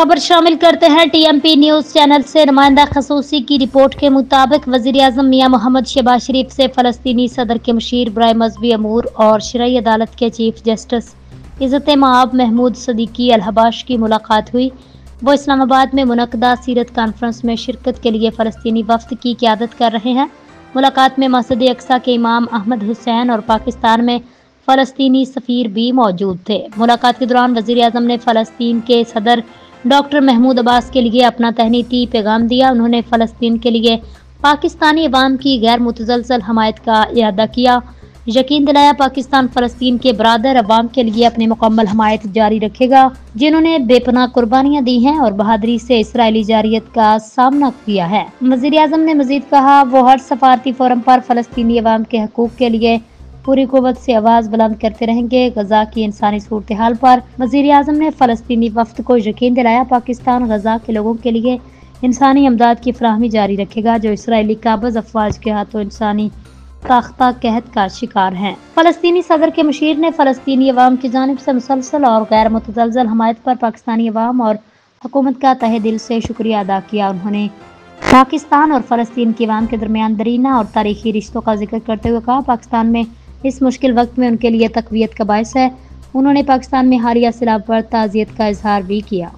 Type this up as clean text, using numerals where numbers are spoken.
खबर शामिल करते हैं टीएमपी न्यूज चैनल से। नुमाइंदा खसूसी की रिपोर्ट के मुताबिक वज़ीर-ए-आज़म मियां मोहम्मद शहबाज शरीफ से फ़लस्तीनी सदर के मुशीर बराए मजहबी अमूर और शरई अदालत के चीफ जस्टिस इज़्ज़त-ए-मआब महमूद सदीकी अल-हबाश की मुलाकात हुई। वो इस्लामाबाद में मुनक़दा सीरत कॉन्फ्रेंस में शिरकत के लिए फ़लस्तीनी वफ़द की क़यादत कर रहे हैं। मुलाकात में मस्जिद अक्सा के इमाम अहमद हुसैन और पाकिस्तान में फ़लस्तीनी सफ़ीर भी मौजूद थे। मुलाकात के दौरान वज़ीर-ए-आज़म ने फ़लस्तीन के सदर डॉक्टर महमूद अब्बास के लिए अपना तहनीती पैगाम दिया। उन्होंने फ़लस्तीन के लिए पाकिस्तानी अवाम की गैर मुतज़लज़ल हमायत का इआदा किया, यकीन दिलाया पाकिस्तान फ़लस्तीन के बरादर अवाम के लिए अपनी मुकम्मल हमायत जारी रखेगा, जिन्होंने बेपनाह कुर्बानियाँ दी हैं और बहादुरी से इसराइली जारियत का सामना किया है। वज़ीर-ए-आज़म ने मज़ीद कहा, वो हर सफारती फोरम पर फ़लस्तीनी अवाम के हकूक़ के लिए पूरी कुव्वत से आवाज़ बुलंद करते रहेंगे। गजा की इंसानी सूरत हाल पर वज़ीर-ए-आज़म ने फ़लस्तीनी वफ़द को यकीन दिलाया पाकिस्तान गजा के लोगों के लिए इंसानी इमदाद की फराहमी जारी रखेगा, जो इसराइली काबज़ अफवाज के हाथों इंसानी ताख्ता कहत का शिकार हैं। फ़लस्तीनी सदर के मुशीर ने फ़लस्तीनी अवाम की जानिब से मुसलसल और गैर मुतज़लज़ल हमायत पर पाकिस्तानी अवाम और हुकूमत का तहे दिल से शुक्रिया अदा किया। उन्होंने पाकिस्तान और फ़लस्तीन के अवाम के दरमियान दरीना और तारीखी रिश्तों का जिक्र करते हुए कहा, पाकिस्तान में इस मुश्किल वक्त में उनके लिए तक़वियत का बायस है। उन्होंने पाकिस्तान में हालिया सैलाब पर ताज़ियत का इजहार भी किया।